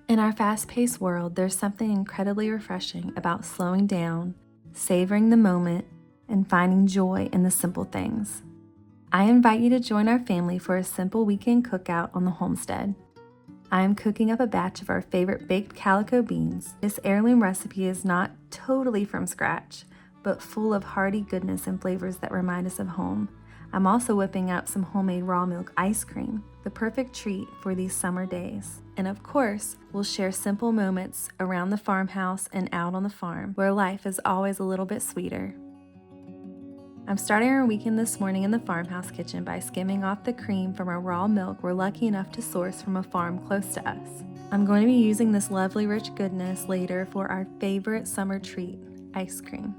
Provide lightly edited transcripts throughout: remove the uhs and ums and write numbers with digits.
In our fast-paced world, there's something incredibly refreshing about slowing down, savoring the moment, and finding joy in the simple things. I invite you to join our family for a simple weekend cookout on the homestead. I am cooking up a batch of our favorite baked calico beans. This heirloom recipe is not totally from scratch, but full of hearty goodness and flavors that remind us of home. I'm also whipping up some homemade raw milk ice cream, the perfect treat for these summer days. And of course, we'll share simple moments around the farmhouse and out on the farm, where life is always a little bit sweeter. I'm starting our weekend this morning in the farmhouse kitchen by skimming off the cream from our raw milk we're lucky enough to source from a farm close to us. I'm going to be using this lovely rich goodness later for our favorite summer treat, ice cream.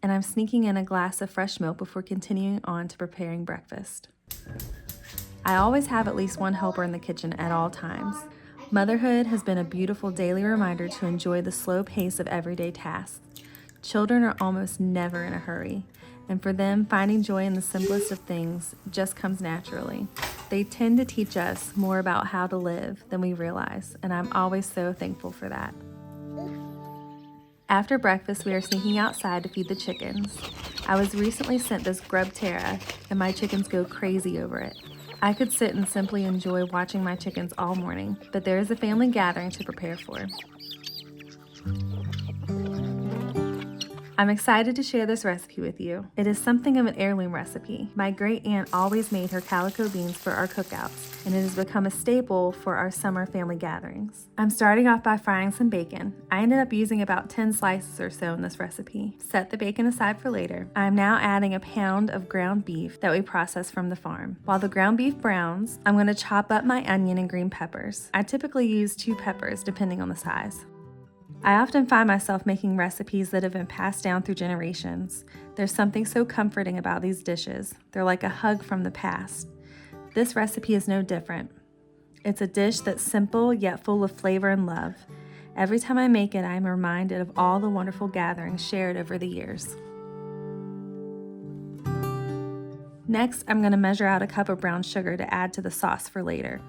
And I'm sneaking in a glass of fresh milk before continuing on to preparing breakfast. I always have at least one helper in the kitchen at all times. Motherhood has been a beautiful daily reminder to enjoy the slow pace of everyday tasks. Children are almost never in a hurry, and for them, finding joy in the simplest of things just comes naturally. They tend to teach us more about how to live than we realize, and I'm always so thankful for that. After breakfast, we are sneaking outside to feed the chickens. I was recently sent this grub terra, and my chickens go crazy over it. I could sit and simply enjoy watching my chickens all morning, but there is a family gathering to prepare for. I'm excited to share this recipe with you. It is something of an heirloom recipe. My great aunt always made her calico beans for our cookouts, and it has become a staple for our summer family gatherings. I'm starting off by frying some bacon. I ended up using about 10 slices or so in this recipe. Set the bacon aside for later. I'm now adding a pound of ground beef that we processed from the farm. While the ground beef browns, I'm going to chop up my onion and green peppers. I typically use 2 peppers depending on the size. I often find myself making recipes that have been passed down through generations. There's something so comforting about these dishes. They're like a hug from the past. This recipe is no different. It's a dish that's simple yet full of flavor and love. Every time I make it, I am reminded of all the wonderful gatherings shared over the years. Next, I'm going to measure out a cup of brown sugar to add to the sauce for later.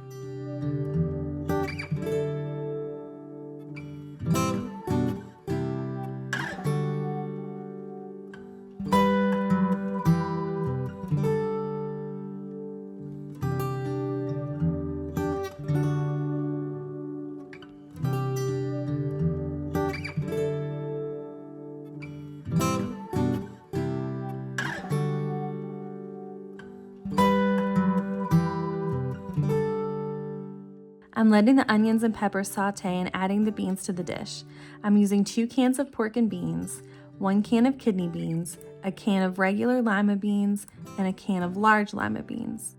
I'm letting the onions and peppers saute and adding the beans to the dish. I'm using 2 cans of pork and beans, 1 can of kidney beans, a can of regular lima beans, and a can of large lima beans.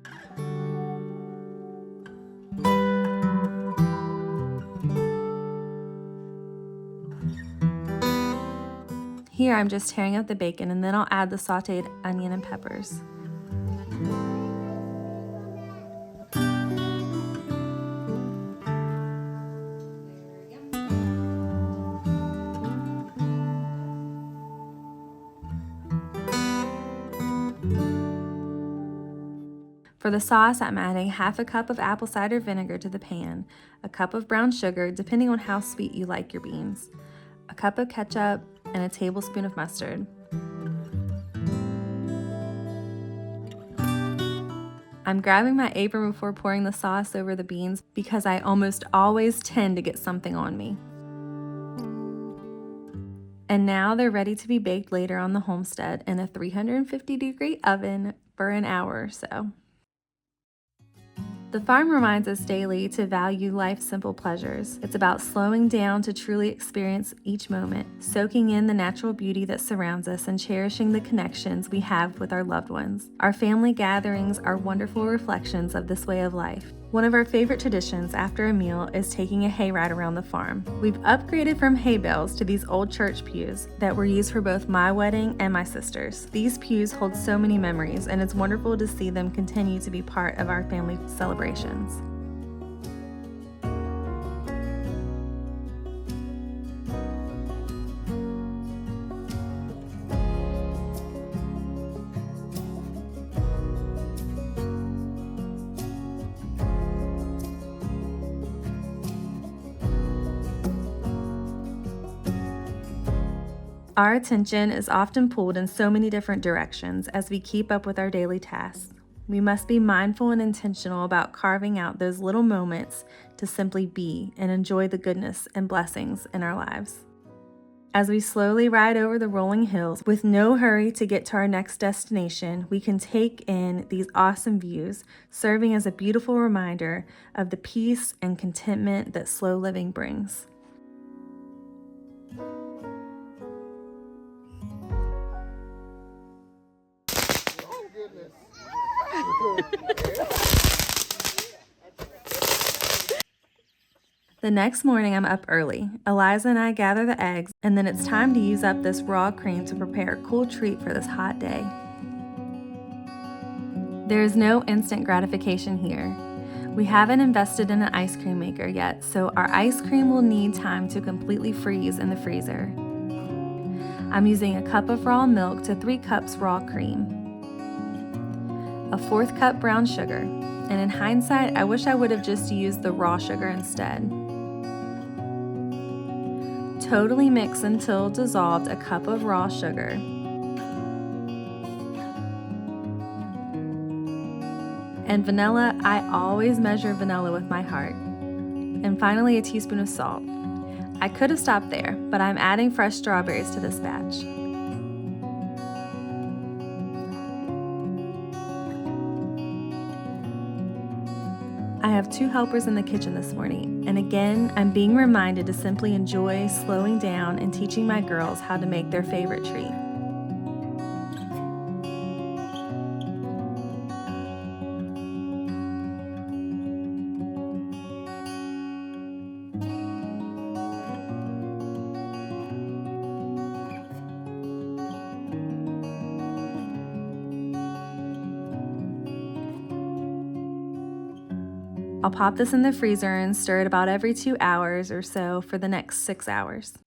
Here I'm just tearing up the bacon, and then I'll add the sauteed onion and peppers. For the sauce, I'm adding half a cup of apple cider vinegar to the pan, a cup of brown sugar, depending on how sweet you like your beans, a cup of ketchup, and a tablespoon of mustard. I'm grabbing my apron before pouring the sauce over the beans because I almost always tend to get something on me. And now they're ready to be baked later on the homestead in a 350-degree oven for an hour or so. The farm reminds us daily to value life's simple pleasures. It's about slowing down to truly experience each moment, soaking in the natural beauty that surrounds us, and cherishing the connections we have with our loved ones. Our family gatherings are wonderful reflections of this way of life. One of our favorite traditions after a meal is taking a hayride around the farm. We've upgraded from hay bales to these old church pews that were used for both my wedding and my sister's. These pews hold so many memories, and it's wonderful to see them continue to be part of our family celebrations. Our attention is often pulled in so many different directions as we keep up with our daily tasks. We must be mindful and intentional about carving out those little moments to simply be and enjoy the goodness and blessings in our lives. As we slowly ride over the rolling hills with no hurry to get to our next destination, we can take in these awesome views, serving as a beautiful reminder of the peace and contentment that slow living brings. The next morning, I'm up early. Eliza and I gather the eggs, and then it's time to use up this raw cream to prepare a cool treat for this hot day. There is no instant gratification here. We haven't invested in an ice cream maker yet, so our ice cream will need time to completely freeze in the freezer. I'm using a cup of raw milk to 3 cups raw cream, a 1/4 cup brown sugar, and in hindsight, I wish I would have just used the raw sugar instead. Totally mix until dissolved a cup of raw sugar. And vanilla, I always measure vanilla with my heart. And finally, a teaspoon of salt. I could have stopped there, but I'm adding fresh strawberries to this batch. I have 2 helpers in the kitchen this morning, and again, I'm being reminded to simply enjoy slowing down and teaching my girls how to make their favorite treat. I'll pop this in the freezer and stir it about every 2 hours or so for the next 6 hours.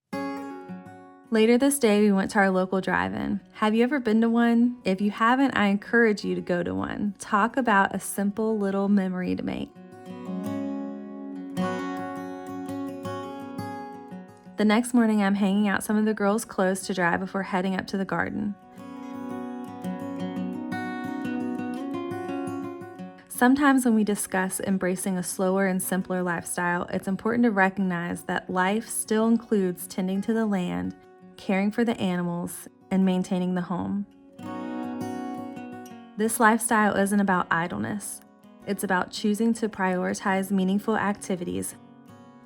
Later this day, we went to our local drive-in. Have you ever been to one? If you haven't, I encourage you to go to one. Talk about a simple little memory to make. The next morning, I'm hanging out some of the girls' clothes to dry before heading up to the garden. Sometimes when we discuss embracing a slower and simpler lifestyle, it's important to recognize that life still includes tending to the land, caring for the animals, and maintaining the home. This lifestyle isn't about idleness. It's about choosing to prioritize meaningful activities,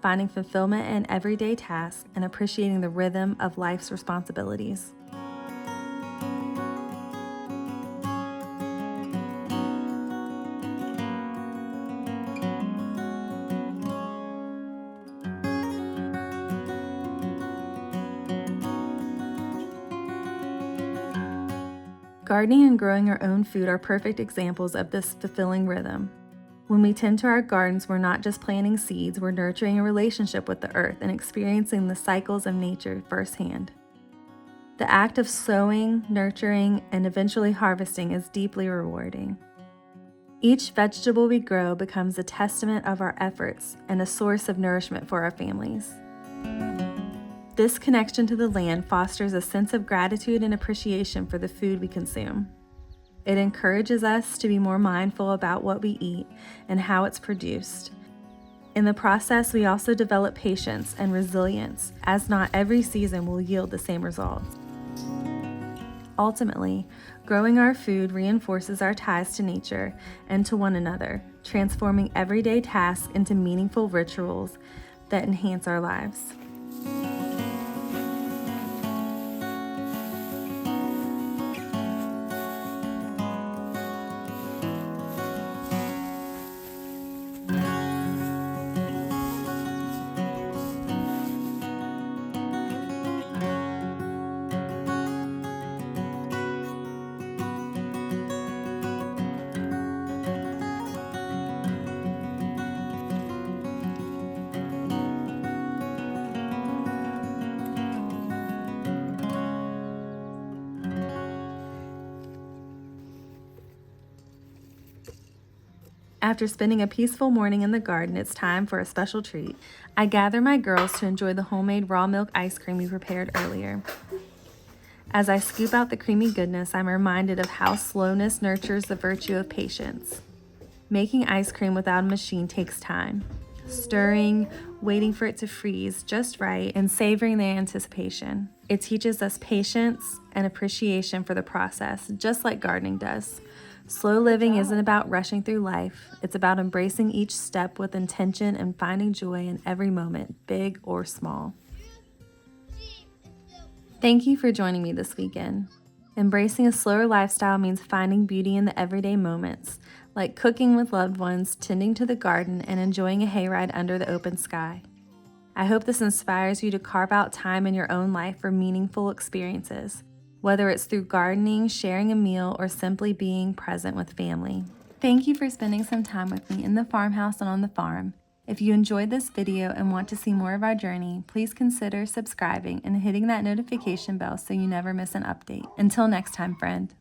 finding fulfillment in everyday tasks, and appreciating the rhythm of life's responsibilities. Gardening and growing our own food are perfect examples of this fulfilling rhythm. When we tend to our gardens, we're not just planting seeds, we're nurturing a relationship with the earth and experiencing the cycles of nature firsthand. The act of sowing, nurturing, and eventually harvesting is deeply rewarding. Each vegetable we grow becomes a testament of our efforts and a source of nourishment for our families. This connection to the land fosters a sense of gratitude and appreciation for the food we consume. It encourages us to be more mindful about what we eat and how it's produced. In the process, we also develop patience and resilience, as not every season will yield the same results. Ultimately, growing our food reinforces our ties to nature and to one another, transforming everyday tasks into meaningful rituals that enhance our lives. After spending a peaceful morning in the garden, it's time for a special treat. I gather my girls to enjoy the homemade raw milk ice cream we prepared earlier. As I scoop out the creamy goodness, I'm reminded of how slowness nurtures the virtue of patience. Making ice cream without a machine takes time. Stirring, waiting for it to freeze just right, and savoring the anticipation. It teaches us patience and appreciation for the process, just like gardening does. Slow living isn't about rushing through life. It's about embracing each step with intention and finding joy in every moment, big or small. Thank you for joining me this weekend. Embracing a slower lifestyle means finding beauty in the everyday moments, like cooking with loved ones, tending to the garden, and enjoying a hayride under the open sky. I hope this inspires you to carve out time in your own life for meaningful experiences, whether it's through gardening, sharing a meal, or simply being present with family. Thank you for spending some time with me in the farmhouse and on the farm. If you enjoyed this video and want to see more of our journey, please consider subscribing and hitting that notification bell so you never miss an update. Until next time, friend.